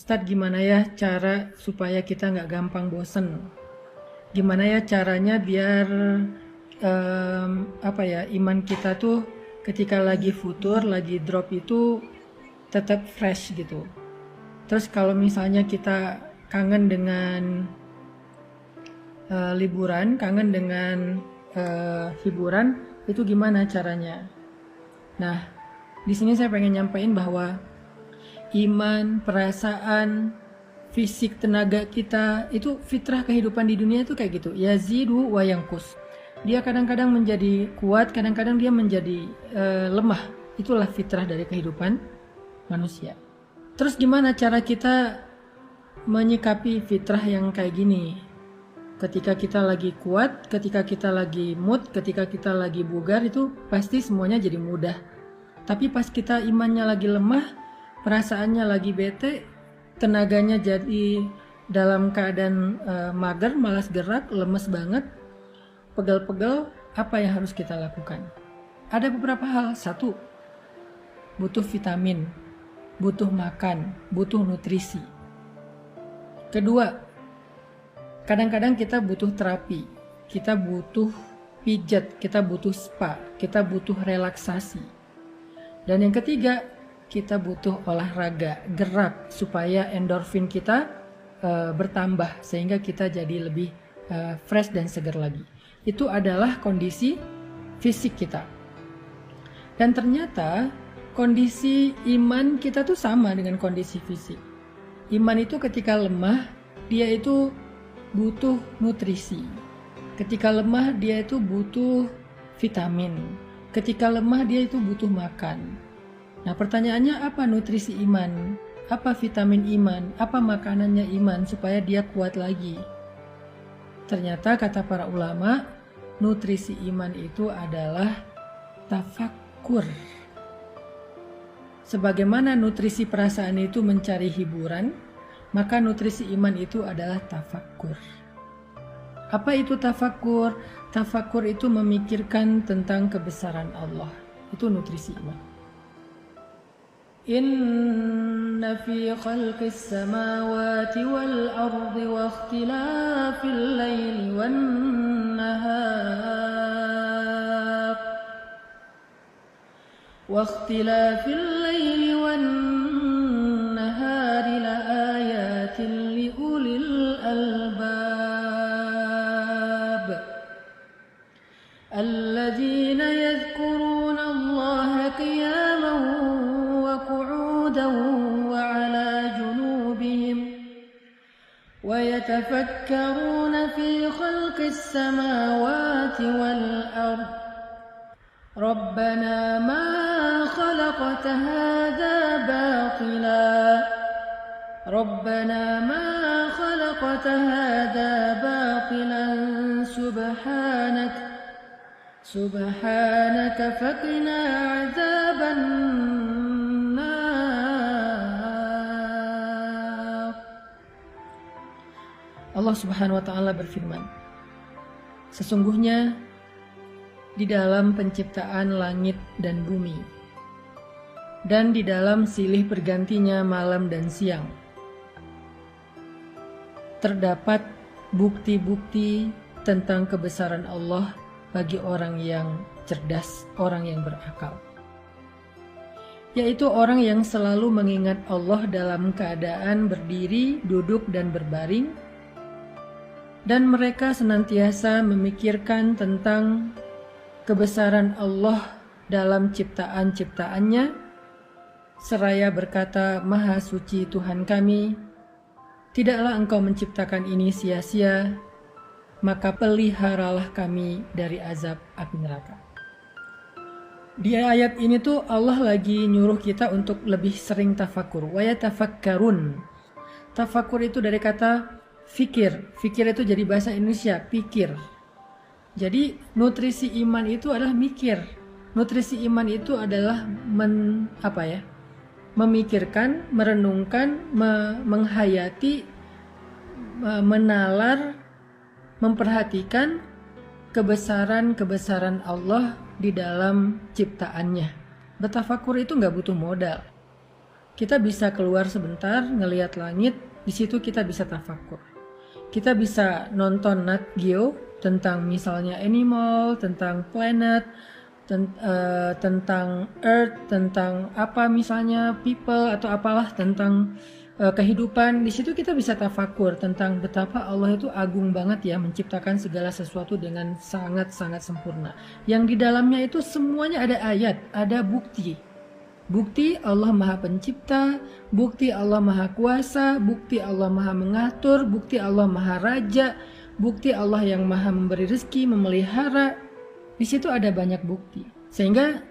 Ustadz, gimana ya cara supaya kita nggak gampang bosen? Gimana ya caranya biar iman kita tuh ketika lagi futur, lagi drop itu tetap fresh gitu. Terus kalau misalnya kita kangen dengan liburan, kangen dengan hiburan, itu gimana caranya? Nah, di sini saya pengen nyampein bahwa iman, perasaan, fisik, tenaga kita itu fitrah kehidupan di dunia itu kayak gitu. Yazidu wa yanqus. Dia kadang-kadang menjadi kuat, kadang-kadang dia menjadi lemah. Itulah fitrah dari kehidupan manusia. Terus gimana cara kita menyikapi fitrah yang kayak gini? Ketika kita lagi kuat, ketika kita lagi mood, ketika kita lagi bugar, itu pasti semuanya jadi mudah. Tapi pas kita imannya lagi lemah, perasaannya lagi bete, tenaganya jadi dalam keadaan mager, malas gerak, lemes banget, pegel-pegel, apa yang harus kita lakukan? Ada beberapa hal. Satu, butuh vitamin, butuh makan, butuh nutrisi. Kedua, kadang-kadang kita butuh terapi, kita butuh pijat, kita butuh spa, kita butuh relaksasi. Dan yang ketiga, kita butuh olahraga, gerak supaya endorfin kita bertambah sehingga kita jadi lebih fresh dan segar lagi. Itu adalah kondisi fisik kita. Dan ternyata kondisi iman kita tuh sama dengan kondisi fisik. Iman itu ketika lemah, dia itu butuh nutrisi. Ketika lemah, dia itu butuh vitamin. Ketika lemah, dia itu butuh makan. Nah, pertanyaannya apa nutrisi iman? Apa vitamin iman? Apa makanannya iman supaya dia kuat lagi? Ternyata kata para ulama, nutrisi iman itu adalah tafakkur. Sebagaimana nutrisi perasaan itu mencari hiburan, maka nutrisi iman itu adalah tafakkur. Apa itu tafakkur? Tafakkur itu memikirkan tentang kebesaran Allah. Itu nutrisi iman. Inna fi khalqis samawati wal ardi wa ikhtilafil laili wan nahar la ayatin li ulil albab alladzina yadhkuruna Allaha qiyaman wa qu'udan wa 'ala junubihim wa yatafakkaruna fi khalqis samawati wal ardh ربنا ما خلقت هذا باطلا سبحانك فقنا عذاب النار. Allah Subhanahu wa Ta'ala berfirman, sesungguhnya di dalam penciptaan langit dan bumi, dan di dalam silih bergantinya malam dan siang, terdapat bukti-bukti tentang kebesaran Allah bagi orang yang cerdas, orang yang berakal, yaitu orang yang selalu mengingat Allah dalam keadaan berdiri, duduk, dan berbaring, dan mereka senantiasa memikirkan tentang kebesaran Allah dalam ciptaan-ciptaannya, seraya berkata, Maha Suci Tuhan kami, tidaklah Engkau menciptakan ini sia-sia, maka peliharalah kami dari azab api neraka. Di ayat ini tuh Allah lagi nyuruh kita untuk lebih sering tafakur. Wa yatafakkarun. Tafakur itu dari kata fikir. Fikir itu jadi bahasa Indonesia, pikir. Jadi nutrisi iman itu adalah mikir. Nutrisi iman itu adalah memikirkan, merenungkan, menghayati, menalar, memperhatikan kebesaran-kebesaran Allah di dalam ciptaannya. Bertafakur itu nggak butuh modal. Kita bisa keluar sebentar, ngelihat langit, di situ kita bisa tafakur. Kita bisa nonton Nat Geo tentang misalnya animal, tentang planet, tentang earth, tentang apa misalnya people atau apalah tentang kehidupan. Di situ kita bisa tafakur tentang betapa Allah itu agung banget ya, menciptakan segala sesuatu dengan sangat-sangat sempurna. Yang di dalamnya itu semuanya ada ayat, ada bukti. Bukti Allah Maha Pencipta, bukti Allah Maha Kuasa, bukti Allah Maha Mengatur, bukti Allah Maha Raja, bukti Allah yang Maha Memberi rezeki, memelihara. Di situ ada banyak bukti. Sehingga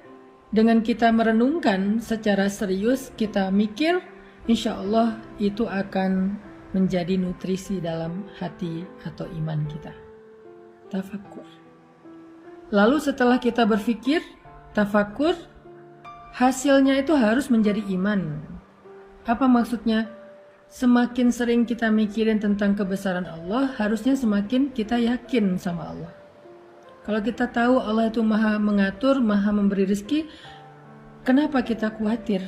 dengan kita merenungkan secara serius, kita mikir, insya Allah itu akan menjadi nutrisi dalam hati atau iman kita. Tafakur. Lalu setelah kita berpikir, tafakur, hasilnya itu harus menjadi iman. Apa maksudnya? Semakin sering kita mikirin tentang kebesaran Allah, harusnya semakin kita yakin sama Allah. Kalau kita tahu Allah itu Maha Mengatur, Maha Memberi rezeki, kenapa kita khawatir?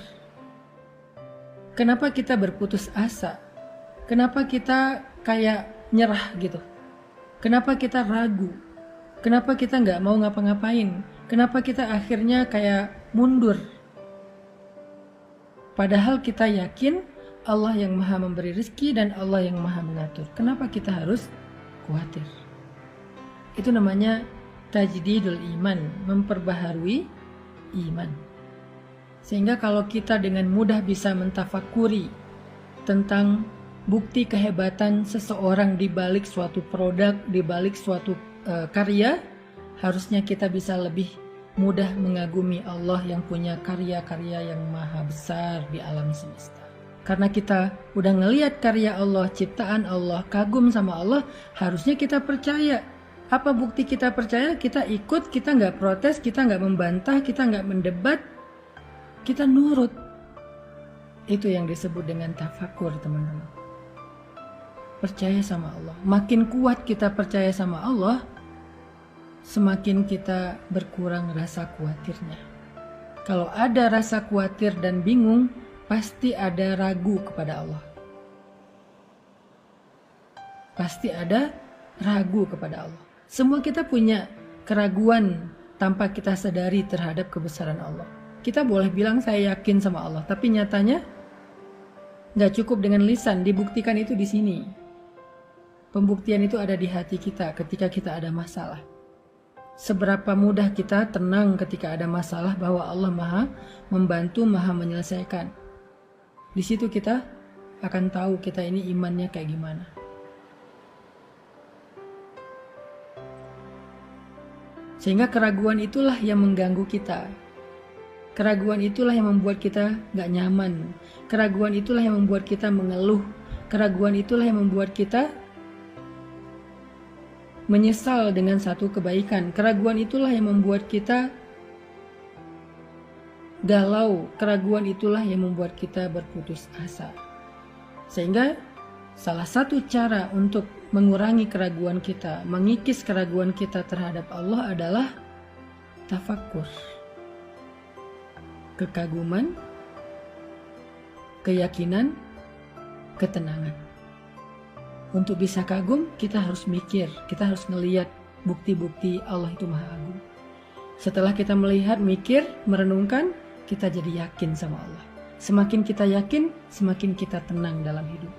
Kenapa kita berputus asa? Kenapa kita kayak nyerah gitu? Kenapa kita ragu? Kenapa kita nggak mau ngapa-ngapain? Kenapa kita akhirnya kayak mundur? Padahal kita yakin Allah yang Maha Memberi rezeki dan Allah yang Maha Mengatur. Kenapa kita harus khawatir? Itu namanya tajdidul iman, memperbaharui iman. Sehingga kalau kita dengan mudah bisa mentafakuri tentang bukti kehebatan seseorang di balik suatu produk, di balik suatu karya, harusnya kita bisa lebih mudah mengagumi Allah yang punya karya-karya yang maha besar di alam semesta. Karena kita udah ngelihat karya Allah, ciptaan Allah, kagum sama Allah, harusnya kita percaya. Apa bukti kita percaya? Kita ikut, kita nggak protes, kita nggak membantah, kita nggak mendebat, kita nurut. Itu yang disebut dengan tafakur, teman-teman. Percaya sama Allah. Makin kuat kita percaya sama Allah, semakin kita berkurang rasa khawatirnya. Kalau ada rasa khawatir dan bingung, pasti ada ragu kepada Allah. Pasti ada ragu kepada Allah. Semua kita punya keraguan tanpa kita sadari terhadap kebesaran Allah. Kita boleh bilang saya yakin sama Allah, tapi nyatanya nggak cukup dengan lisan, dibuktikan itu di sini. Pembuktian itu ada di hati kita ketika kita ada masalah. Seberapa mudah kita tenang ketika ada masalah bahwa Allah Maha membantu, Maha menyelesaikan. Di situ kita akan tahu kita ini imannya kayak gimana. Sehingga keraguan itulah yang mengganggu kita. Keraguan itulah yang membuat kita gak nyaman. Keraguan itulah yang membuat kita mengeluh. Keraguan itulah yang membuat kita menyesal dengan satu kebaikan. Keraguan itulah yang membuat kita galau. Keraguan itulah yang membuat kita berputus asa. Sehingga salah satu cara untuk mengurangi keraguan kita, mengikis keraguan kita terhadap Allah adalah tafakur. Kekaguman, keyakinan, ketenangan. Untuk bisa kagum, kita harus mikir, kita harus ngelihat bukti-bukti Allah itu Maha Agung. Setelah kita melihat, mikir, merenungkan, kita jadi yakin sama Allah. Semakin kita yakin, semakin kita tenang dalam hidup.